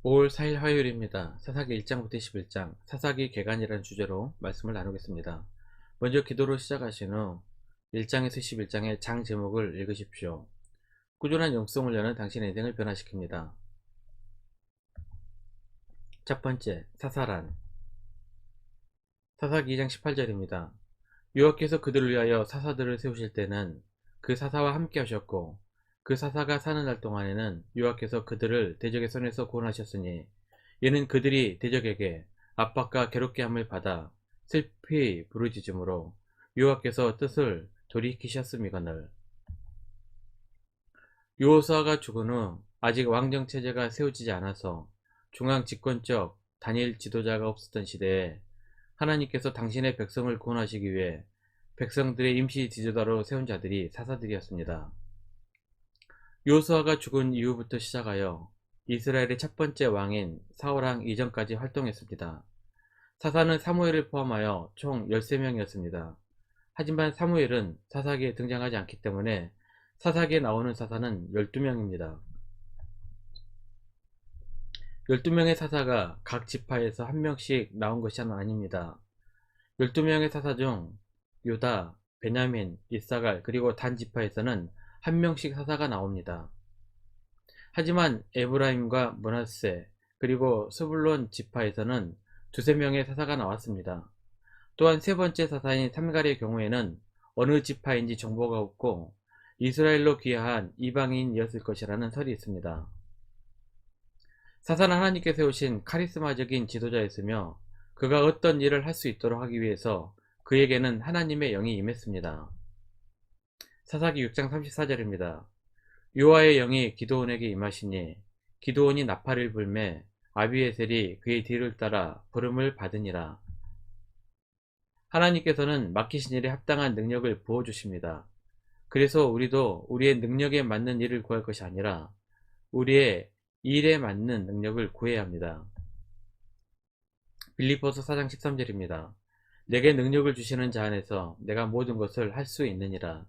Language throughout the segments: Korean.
5월 4일 화요일입니다. 사사기 1장부터 11장 사사기 개간이라는 주제로 말씀을 나누겠습니다. 먼저 기도로 시작하신 후 1장에서 11장의 장 제목을 읽으십시오. 꾸준한 영성을 여는 당신의 인생을 변화시킵니다. 첫 번째, 사사란. 사사기 2장 18절입니다. 여호와께서 그들을 위하여 사사들을 세우실 때는 그 사사와 함께 하셨고 그 사사가 사는 날 동안에는 여호와께서 그들을 대적의 손에서 구원하셨으니 이는 그들이 대적에게 압박과 괴롭게 함을 받아 슬피 부르짖음으로 여호와께서 뜻을 돌이키셨음이거늘. 여호수아가 죽은 후 아직 왕정 체제가 세워지지 않아서 중앙 집권적 단일 지도자가 없었던 시대에 하나님께서 당신의 백성을 구원하시기 위해 백성들의 임시 지도자로 세운 자들이 사사들이었습니다. 여호수아가 죽은 이후부터 시작하여 이스라엘의 첫 번째 왕인 사울왕 이전까지 활동했습니다. 사사는 사무엘을 포함하여 총 13명이었습니다. 하지만 사무엘은 사사기에 등장하지 않기 때문에 사사기에 나오는 사사는 12명입니다. 12명의 사사가 각 지파에서 한 명씩 나온 것이 아닙니다. 12명의 사사 중 유다, 베냐민, 이사갈 그리고 단 지파에서는 한 명씩 사사가 나옵니다. 하지만 에브라임과 므낫세 그리고 스불론 지파에서는 두세 명의 사사가 나왔습니다. 또한 세 번째 사사인 삼갈의 경우에는 어느 지파인지 정보가 없고 이스라엘로 귀화한 이방인이었을 것이라는 설이 있습니다. 사사는 하나님께서 세우신 카리스마적인 지도자였으며 그가 어떤 일을 할 수 있도록 하기 위해서 그에게는 하나님의 영이 임했습니다. 사사기 6장 34절입니다. 여호와의 영이 기드온에게 임하시니 기드온이 나팔을 불매 아비에셀이 그의 뒤를 따라 부름을 받으니라. 하나님께서는 맡기신 일에 합당한 능력을 부어주십니다. 그래서 우리도 우리의 능력에 맞는 일을 구할 것이 아니라 우리의 일에 맞는 능력을 구해야 합니다. 빌립보서 4장 13절입니다. 내게 능력을 주시는 자 안에서 내가 모든 것을 할 수 있느니라.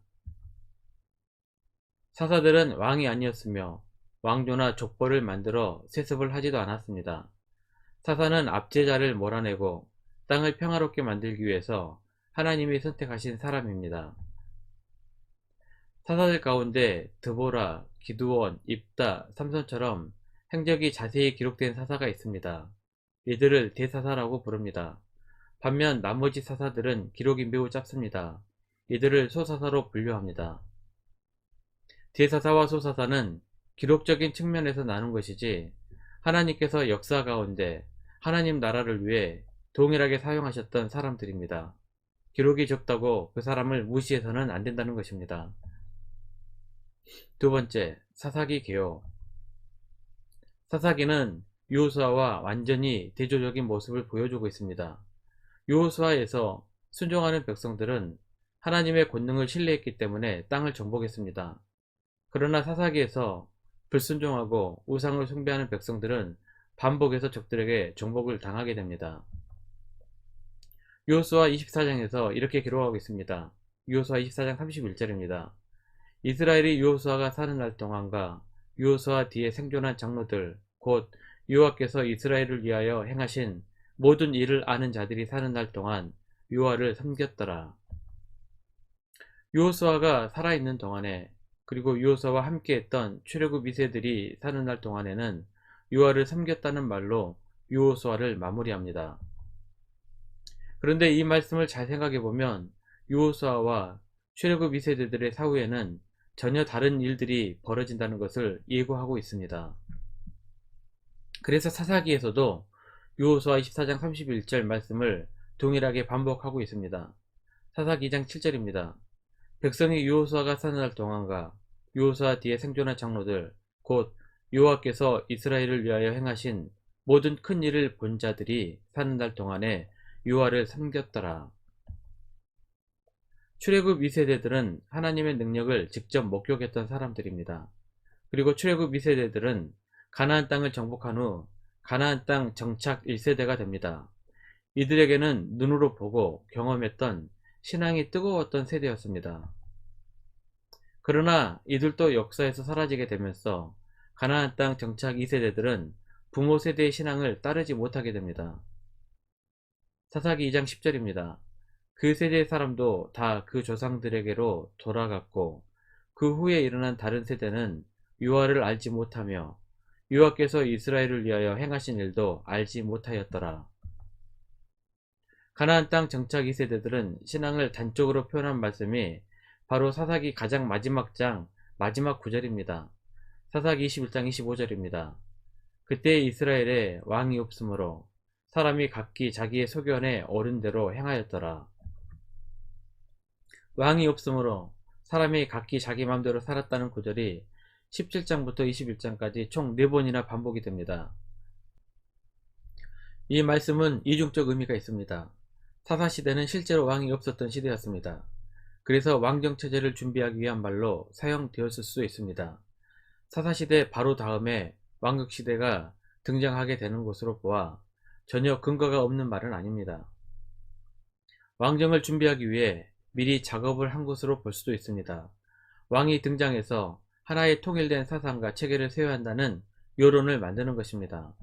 사사들은 왕이 아니었으며 왕조나 족보를 만들어 세습을 하지도 않았습니다. 사사는 압제자를 몰아내고 땅을 평화롭게 만들기 위해서 하나님이 선택하신 사람입니다. 사사들 가운데 드보라, 기드온, 입다, 삼손처럼 행적이 자세히 기록된 사사가 있습니다. 이들을 대사사라고 부릅니다. 반면 나머지 사사들은 기록이 매우 짧습니다. 이들을 소사사로 분류합니다. 대사사와 소사사는 기록적인 측면에서 나눈 것이지 하나님께서 역사 가운데 하나님 나라를 위해 동일하게 사용하셨던 사람들입니다. 기록이 적다고 그 사람을 무시해서는 안 된다는 것입니다. 두 번째, 사사기 개요. 사사기는 여호수아와 완전히 대조적인 모습을 보여주고 있습니다. 여호수아에서 순종하는 백성들은 하나님의 권능을 신뢰했기 때문에 땅을 정복했습니다. 그러나 사사기에서 불순종하고 우상을 숭배하는 백성들은 반복해서 적들에게 정복을 당하게 됩니다. 여호수아 24장에서 이렇게 기록하고 있습니다. 여호수아 24장 31절입니다. 이스라엘이 여호수아가 사는 날 동안과 여호수아 뒤에 생존한 장로들 곧 여호와께서 이스라엘을 위하여 행하신 모든 일을 아는 자들이 사는 날 동안 여호와를 섬겼더라. 여호수아가 살아있는 동안에 그리고 여호수아와 함께했던 출애굽 2세들이 사는 날 동안에는 여호와를 섬겼다는 말로 여호수아를 마무리합니다. 그런데 이 말씀을 잘 생각해보면 여호수아와 출애굽 2세대들의 사후에는 전혀 다른 일들이 벌어진다는 것을 예고하고 있습니다. 그래서 사사기에서도 여호수아 24장 31절 말씀을 동일하게 반복하고 있습니다. 사사기 2장 7절입니다. 백성이 여호수아가 사는 날 동안과 여호수아 뒤에 생존한 장로들 곧 여호와께서 이스라엘을 위하여 행하신 모든 큰 일을 본 자들이 사는 날 동안에 여호와를 섬겼더라. 출애굽 2세대들은 하나님의 능력을 직접 목격했던 사람들입니다. 그리고 출애굽 2세대들은 가나안 땅을 정복한 후 가나안 땅 정착 1세대가 됩니다. 이들에게는 눈으로 보고 경험했던 신앙이 뜨거웠던 세대였습니다. 그러나 이들도 역사에서 사라지게 되면서 가나안 땅 정착 2세대들은 부모 세대의 신앙을 따르지 못하게 됩니다. 사사기 2장 10절입니다. 그 세대의 사람도 다 그 조상들에게로 돌아갔고 그 후에 일어난 다른 세대는 여호와를 알지 못하며 여호와께서 이스라엘을 위하여 행하신 일도 알지 못하였더라. 가나안 땅 정착 2세대들은 신앙을 단적으로 표현한 말씀이 바로 사사기 가장 마지막 장 마지막 구절입니다. 사사기 21장 25절입니다. 그때 이스라엘에 왕이 없으므로 사람이 각기 자기의 소견에 어른대로 행하였더라. 왕이 없으므로 사람이 각기 자기 마음대로 살았다는 구절이 17장부터 21장까지 총 4번이나 반복이 됩니다. 이 말씀은 이중적 의미가 있습니다. 사사시대는 실제로 왕이 없었던 시대였습니다. 그래서 왕정체제를 준비하기 위한 말로 사용되었을 수 있습니다. 사사시대 바로 다음에 왕극시대가 등장하게 되는 것으로 보아 전혀 근거가 없는 말은 아닙니다. 왕정을 준비하기 위해 미리 작업을 한 것으로 볼 수도 있습니다. 왕이 등장해서 하나의 통일된 사상과 체계를 세워야 한다는 여론을 만드는 것입니다.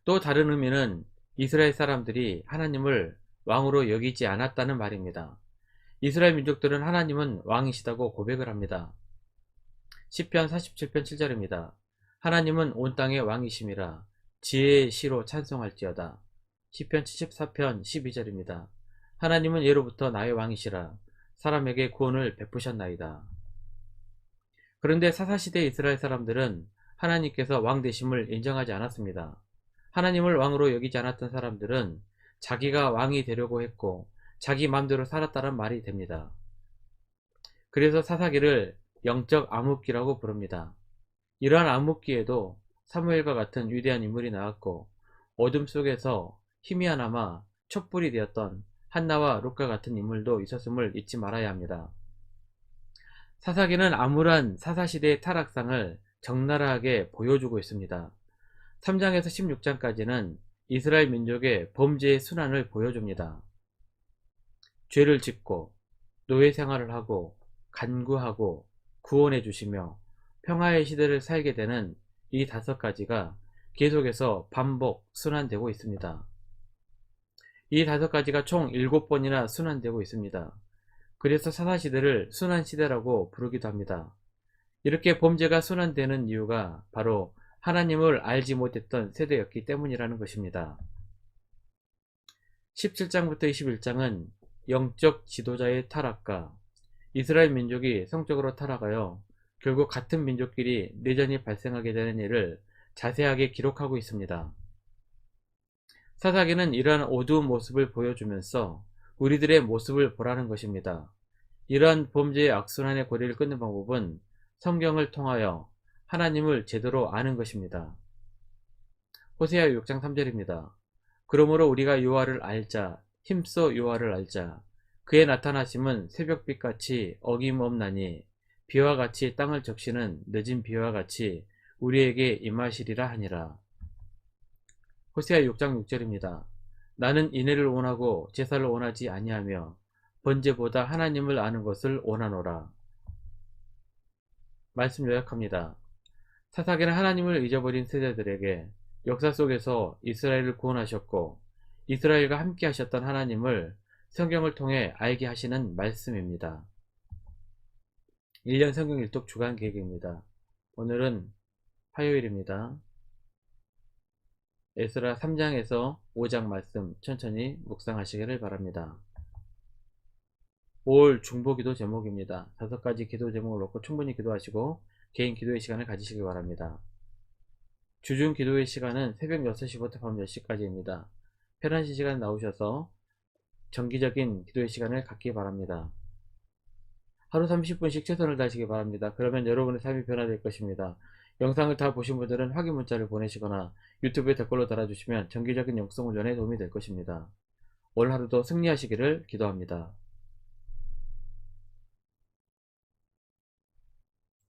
또 다른 의미는 이스라엘 사람들이 하나님을 왕으로 여기지 않았다는 말입니다. 이스라엘 민족들은 하나님은 왕이시다고 고백을 합니다. 시편 47편 7절입니다. 하나님은 온 땅의 왕이심이라 지혜의 시로 찬송할지어다. 시편 74편 12절입니다. 하나님은 예로부터 나의 왕이시라 사람에게 구원을 베푸셨나이다. 그런데 사사시대 이스라엘 사람들은 하나님께서 왕 되심을 인정하지 않았습니다. 하나님을 왕으로 여기지 않았던 사람들은 자기가 왕이 되려고 했고 자기 마음대로 살았다는 말이 됩니다. 그래서 사사기를 영적 암흑기라고 부릅니다. 이러한 암흑기에도 사무엘과 같은 위대한 인물이 나왔고 어둠 속에서 희미하나마 촛불이 되었던 한나와 룻과 같은 인물도 있었음을 잊지 말아야 합니다. 사사기는 암울한 사사시대의 타락상을 적나라하게 보여주고 있습니다. 3장에서 16장까지는 이스라엘 민족의 범죄의 순환을 보여줍니다. 죄를 짓고 노예 생활을 하고 간구하고 구원해 주시며 평화의 시대를 살게 되는 이 5가지가 계속해서 반복 순환되고 있습니다. 이 5가지가 총 7번이나 순환되고 있습니다. 그래서 사사시대를 순환시대라고 부르기도 합니다. 이렇게 범죄가 순환되는 이유가 바로 하나님을 알지 못했던 세대였기 때문이라는 것입니다. 17장부터 21장은 영적 지도자의 타락과 이스라엘 민족이 성적으로 타락하여 결국 같은 민족끼리 내전이 발생하게 되는 일을 자세하게 기록하고 있습니다. 사사기는 이러한 어두운 모습을 보여주면서 우리들의 모습을 보라는 것입니다. 이러한 범죄의 악순환의 고리를 끊는 방법은 성경을 통하여 하나님을 제대로 아는 것입니다. 호세아 6장 3절입니다. 그러므로 우리가 여호와를 알자, 힘써 여호와를 알자. 그의 나타나심은 새벽빛같이 어김없나니 비와 같이 땅을 적시는 늦은 비와 같이 우리에게 임하시리라 하니라. 호세아 6장 6절입니다. 나는 인애를 원하고 제사를 원하지 아니하며 번제보다 하나님을 아는 것을 원하노라. 말씀 요약합니다. 사사기는 하나님을 잊어버린 세대들에게 역사 속에서 이스라엘을 구원하셨고 이스라엘과 함께 하셨던 하나님을 성경을 통해 알게 하시는 말씀입니다. 1년 성경 일독 주간 계획입니다. 오늘은 화요일입니다. 에스라 3장에서 5장 말씀 천천히 묵상하시기를 바랍니다. 5월 중보기도 제목입니다. 5가지 기도 제목을 놓고 충분히 기도하시고 개인 기도의 시간을 가지시기 바랍니다. 주중 기도의 시간은 새벽 6시부터 밤 10시까지입니다. 편하신 시간 나오셔서 정기적인 기도의 시간을 갖기 바랍니다. 하루 30분씩 최선을 다하시기 바랍니다. 그러면 여러분의 삶이 변화될 것입니다. 영상을 다 보신 분들은 확인 문자를 보내시거나 유튜브에 댓글로 달아주시면 정기적인 영성 훈련에 도움이 될 것입니다. 오늘 하루도 승리하시기를 기도합니다.